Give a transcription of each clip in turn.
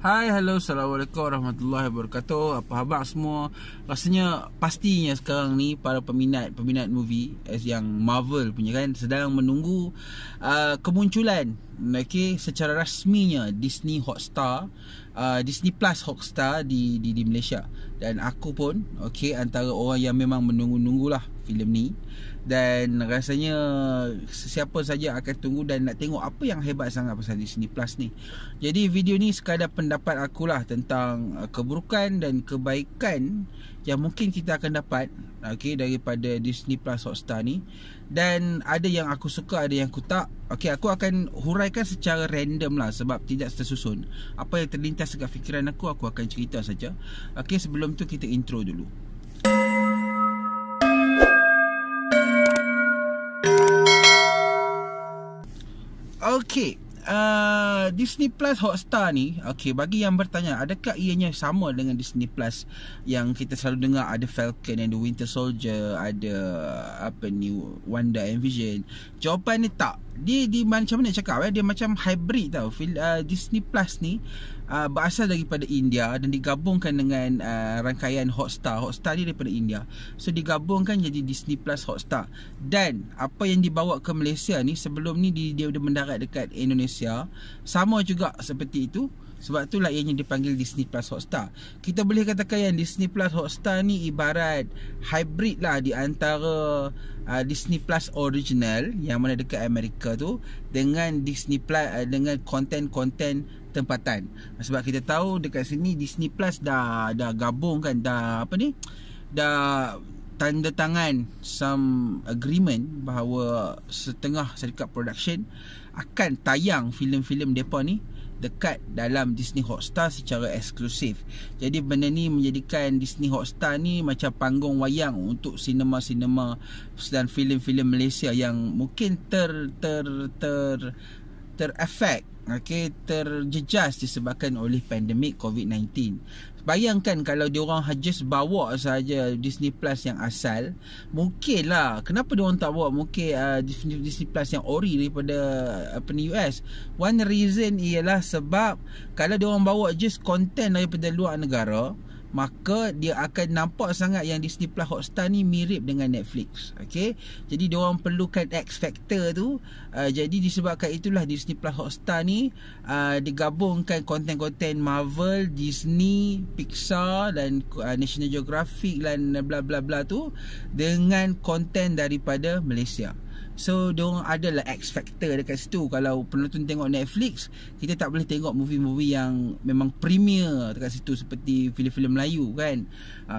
Hai, hello, Assalamualaikum warahmatullahi wabarakatuh. Apa khabar semua? Rasanya pastinya sekarang ni para peminat movie yang Marvel punya kan sedang menunggu kemunculan secara rasminya Disney Hotstar, Disney Plus Hotstar di Malaysia. Dan aku pun antara orang yang memang menunggu-nunggulah filem ni. Dan rasanya siapa saja akan tunggu dan nak tengok apa yang hebat sangat pasal Disney Plus ni. Jadi video ni sekadar pendapat akulah tentang keburukan dan kebaikan yang mungkin kita akan dapat daripada Disney Plus Hotstar ni. Dan ada yang aku suka, ada yang aku tak. Aku akan huraikan secara random lah sebab tidak tersusun. Apa yang terlintas dekat fikiran aku akan cerita saja. Sebelum tu kita intro dulu. Disney Plus Hotstar ni, bagi yang bertanya adakah ianya sama dengan Disney Plus yang kita selalu dengar, ada Falcon and the Winter Soldier, ada Wanda and Vision? Jawapan ni tak. Dia macam mana cakap, dia macam hybrid tau. Disney Plus ni berasal daripada India dan digabungkan dengan rangkaian Hotstar. Hotstar ni daripada India, so digabungkan jadi Disney Plus Hotstar. Dan apa yang dibawa ke Malaysia ni, sebelum ni dia mendarat dekat Indonesia, sama juga seperti itu. Sebab itulah ianya dipanggil Disney Plus Hotstar. Kita boleh katakan yang Disney Plus Hotstar ni ibarat hybrid lah di antara Disney Plus original yang mana dekat Amerika tu dengan Disney Plus dengan konten-konten tempatan. Sebab kita tahu dekat sini Disney Plus dah gabung kan, dah tanda tangan some agreement bahawa setengah syarikat production akan tayang filem-filem depa ni dekat dalam Disney Hotstar secara eksklusif. Jadi benda ni menjadikan Disney Hotstar ni macam panggung wayang untuk sinema-sinema dan filem-filem Malaysia yang mungkin terefek, terjejas disebabkan oleh pandemik COVID-19. Bayangkan kalau diorang just bawa saja Disney Plus yang asal, mungkin lah. Kenapa diorang tak bawa Disney Plus yang ori daripada US? One reason ialah sebab kalau diorang bawa just konten daripada luar negara, maka dia akan nampak sangat yang Disney Plus Hotstar ni mirip dengan Netflix. Jadi diorang perlukan X factor tu. Jadi disebabkan itulah Disney Plus Hotstar ni digabungkan konten-konten Marvel, Disney, Pixar dan National Geographic dan bla bla bla tu dengan konten daripada Malaysia. So diorang adalah X factor dekat situ. Kalau penonton tengok Netflix, kita tak boleh tengok movie-movie yang memang premier dekat situ seperti filem-filem Melayu kan.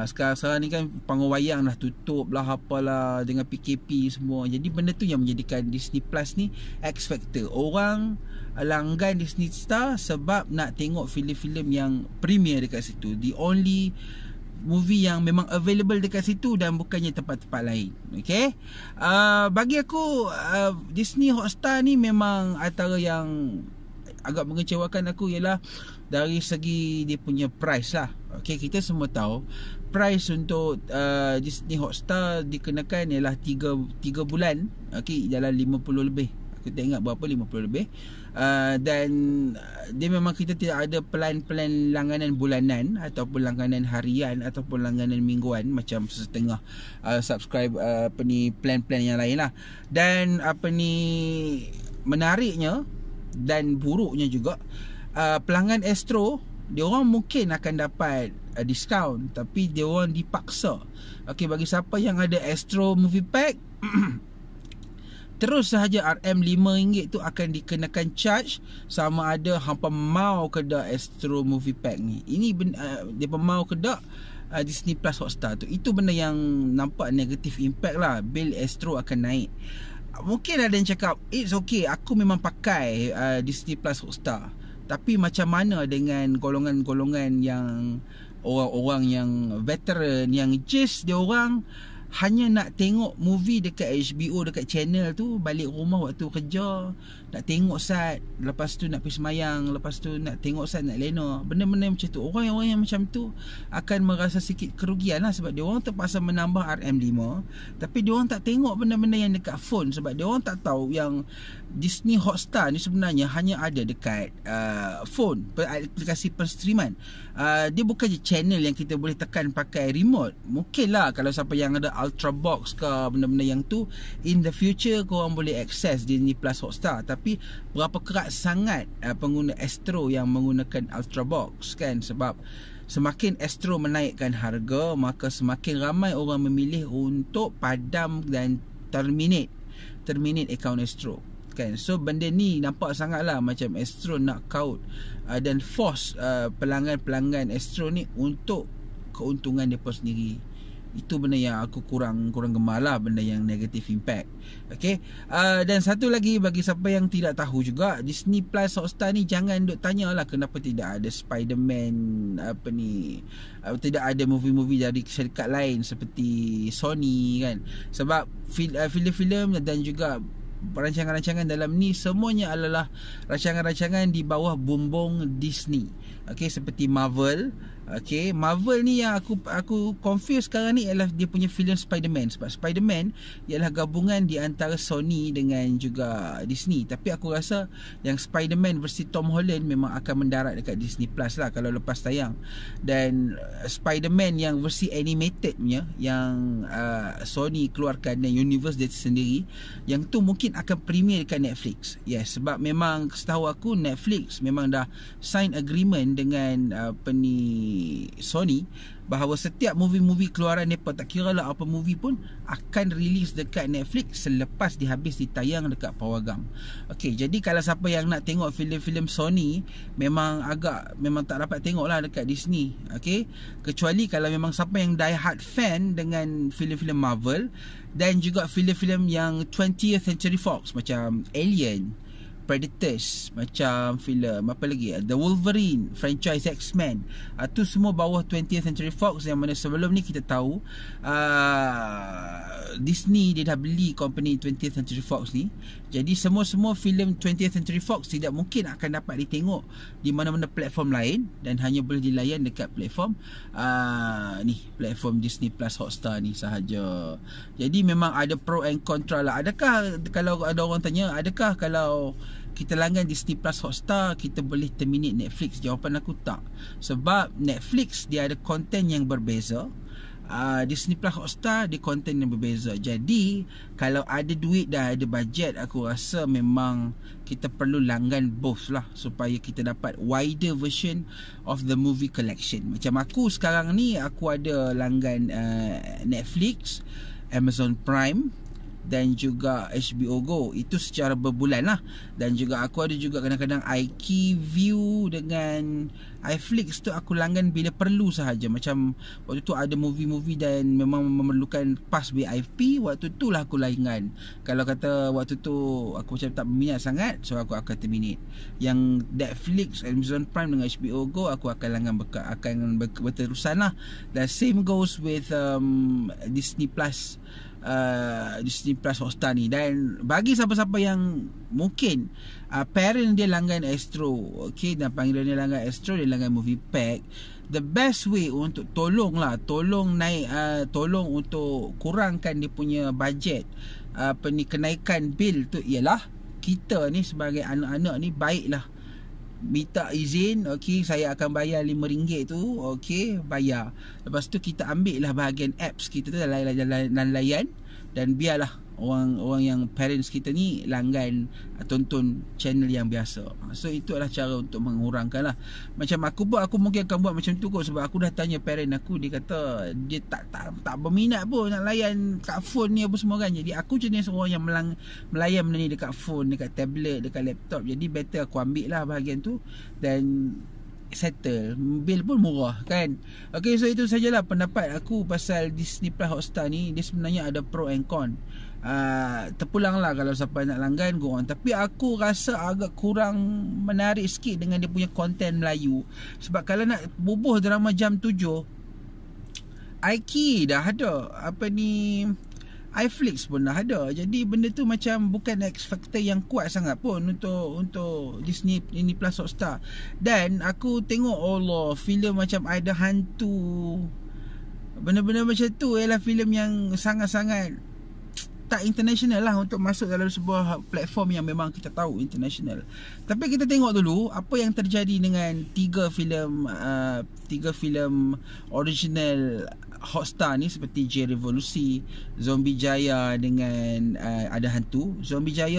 Sekarang ni kan panggung wayang dah tutup lah, apalah dengan PKP semua. Jadi benda tu yang menjadikan Disney Plus ni X factor. Orang langgan Disney Star sebab nak tengok filem-filem yang premier dekat situ. The only movie yang memang available dekat situ dan bukannya tempat-tempat lain. Bagi aku Disney Hotstar ni memang antara yang agak mengecewakan aku ialah dari segi dia punya price lah. Kita semua tahu price untuk Disney Hotstar dikenakan ialah 3 bulan, dalam 50 lebih. Aku tak ingat berapa, 50 lebih. Dan dia memang kita tidak ada plan-plan langganan bulanan ataupun langganan harian ataupun langganan mingguan macam setengah subscribe plan-plan yang lain lah. Dan menariknya dan buruknya juga, pelanggan Astro diorang mungkin akan dapat diskaun, tapi diorang dipaksa. Bagi siapa yang ada Astro Movie Pack terus sahaja RM5 tu akan dikenakan charge, sama ada hampa mau ke dak Astro Movie Pack ni. Ini dia mau ke dak Disney Plus Hotstar tu. Itu benda yang nampak negatif impact lah. Bil Astro akan naik. Mungkin ada yang cakap it's okay, aku memang pakai Disney Plus Hotstar, tapi macam mana dengan golongan-golongan yang orang-orang yang veteran, yang just dia orang hanya nak tengok movie dekat HBO, dekat channel tu, balik rumah waktu kerja nak tengok Sat, lepas tu nak pergi semayang, lepas tu nak tengok Sat, nak lena, benda-benda macam tu. Orang yang macam tu akan merasa sikit kerugian lah, sebab dia orang terpaksa menambah RM5, tapi dia orang tak tengok benda-benda yang dekat phone, sebab dia orang tak tahu yang Disney Hotstar ni sebenarnya hanya ada dekat phone, aplikasi penstreaman. Dia bukan je channel yang kita boleh tekan pakai remote. Mungkin lah kalau siapa yang ada Ultrabox ke benda-benda yang tu, in the future korang boleh access Disney Plus Hotstar. Tapi berapa kerat sangat pengguna Astro yang menggunakan Ultrabox kan? Sebab semakin Astro menaikkan harga, maka semakin ramai orang memilih untuk padam dan terminate akaun Astro kan. So benda ni nampak sangat lah macam Astro nak kaut dan force pelanggan-pelanggan Astro ni untuk keuntungan mereka sendiri. Itu benda yang aku kurang gemar lah, benda yang negative impact. Okay, dan satu lagi bagi siapa yang tidak tahu juga, Disney Plus Hotstar ni jangan duk tanya lah kenapa tidak ada Spider-Man tidak ada movie-movie dari syarikat lain seperti Sony kan. Sebab filem-filem dan juga rancangan-rancangan dalam ni semuanya adalah rancangan-rancangan di bawah bumbung Disney. Okey, seperti Marvel. Okey, Marvel ni yang aku confuse sekarang ni ialah dia punya filem Spider-Man, sebab Spider-Man ialah gabungan di antara Sony dengan juga Disney. Tapi aku rasa yang Spider-Man versi Tom Holland memang akan mendarat dekat Disney Plus lah kalau lepas tayang. Dan Spider-Man yang versi animated punya yang Sony keluarkan dan universe dia sendiri, yang tu mungkin akan premier dekat Netflix. Yes, sebab memang setahu aku Netflix memang dah sign agreement dengan Sony bahawa setiap movie-movie keluaran mereka, tak kira lah apa movie pun, akan release dekat Netflix selepas dihabis ditayang dekat pawagam. Okey, jadi kalau siapa yang nak tengok filem-filem Sony, memang tak dapat tengok lah dekat Disney. Okey, kecuali kalau memang siapa yang die hard fan dengan filem-filem Marvel dan juga filem-filem yang 20th Century Fox macam Alien, Predators, macam filem apa lagi, The Wolverine, franchise X-Men, tu semua bawah 20th Century Fox, yang mana sebelum ni kita tahu Disney dia dah beli company 20th Century Fox ni. Jadi semua filem 20th Century Fox tidak mungkin akan dapat ditengok di mana-mana platform lain dan hanya boleh dilayan dekat platform platform Disney Plus Hotstar ni sahaja. Jadi memang ada pro and contra lah. Adakah, kalau ada orang tanya, adakah kalau kita langgan Disney Plus Hotstar kita boleh terminate Netflix? Jawapan aku tak. Sebab Netflix dia ada konten yang berbeza, Disney Plus Hotstar dia konten yang berbeza. Jadi kalau ada duit dan ada bajet, aku rasa memang kita perlu langgan both lah, supaya kita dapat wider version of the movie collection. Macam aku sekarang ni, aku ada langgan Netflix, Amazon Prime dan juga HBO Go. Itu secara berbulan lah. Dan juga aku ada juga kadang-kadang iQview dengan iFlix tu aku langgan bila perlu sahaja. Macam waktu tu ada movie-movie dan memang memerlukan pas VIP, waktu tu lah aku langgan. Kalau kata waktu tu aku macam tak berminat sangat, so aku akan terminate. Yang Netflix, Amazon Prime dengan HBO Go aku akan langgan berterusan lah. Dan same goes with Disney Plus Hotstar ni. Dan bagi siapa-siapa yang mungkin parent dia langgan Astro, okay, dan panggilan dia langgan Astro, dia langgan Movie Pack, the best way untuk tolong untuk kurangkan dia punya budget, kenaikan bil tu, ialah kita ni sebagai anak-anak ni baiklah minta izin, okey, saya akan bayar RM5 tu, okey, bayar. Lepas tu kita ambil lah bahagian apps kita tu dan layan, dan biarlah orang yang parents kita ni langgan tonton channel yang biasa. So itu adalah cara untuk mengurangkan lah. Macam aku mungkin akan buat macam tu kot, sebab aku dah tanya parent aku, dia kata dia tak berminat pun nak layan kat phone ni apa semua kan. Jadi aku jenis orang yang melayan benda ni dekat phone, dekat tablet, dekat laptop. Jadi better aku ambil lah bahagian tu dan settle, bil pun murah kan. Okay, so itu sajalah pendapat aku pasal Disney Plus Hotstar ni. Dia sebenarnya ada pro and con. Terpulang lah kalau siapa nak langgan, go on. Tapi aku rasa agak kurang menarik sikit dengan dia punya konten Melayu. Sebab kalau nak bubuh drama jam 7, Aiki dah ada iFlix pun dah ada. Jadi benda tu macam bukan X factor yang kuat sangat pun untuk Disney ini Plus Hotstar. Dan aku tengok Allah, filem macam ada hantu, benda-benda macam tu ialah filem yang sangat-sangat tak international lah untuk masuk dalam sebuah platform yang memang kita tahu international. Tapi kita tengok dulu apa yang terjadi dengan tiga filem original Hotstar ni, seperti J Revolusi, Zombie Jaya dengan ada hantu. Zombietopia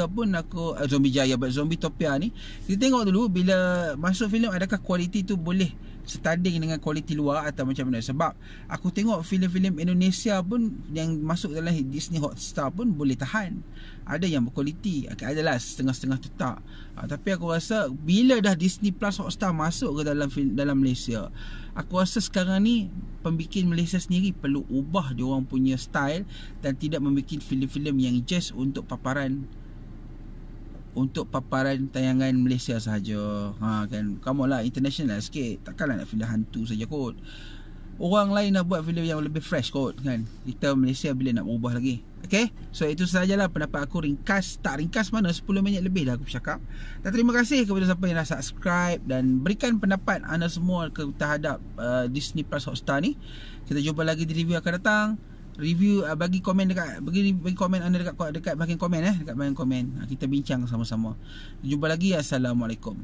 ni kita tengok dulu bila masuk filem adakah kualiti tu boleh setanding dengan kualiti luar atau macam mana. Sebab aku tengok filem-filem Indonesia pun yang masuk dalam Disney Hotstar pun boleh tahan. Ada yang berkualiti, adalah setengah-setengah tu tak. Tapi aku rasa bila dah Disney Plus Hotstar masuk ke dalam Malaysia, aku rasa sekarang ni pembikin Malaysia sendiri perlu ubah diorang punya style dan tidak membuat filem-filem yang just untuk paparan tayangan Malaysia sahaja. Kan, come on lah, international lah sikit. Takkanlah nak filem hantu saja kot. Orang lain dah buat filem yang lebih fresh kot kan. Kita Malaysia bila nak berubah lagi. Okay, so itu sahajalah pendapat aku. Ringkas, tak ringkas mana, 10 minit lebih dah aku bercakap. Dan terima kasih kepada siapa yang dah subscribe dan berikan pendapat anda semua terhadap Disney Plus Hotstar ni. Kita jumpa lagi di review akan datang. Review, bagi komen bagi komen anda dekat bahagian komen, dekat bahagian komen. Kita bincang sama-sama. Jumpa lagi. Assalamualaikum.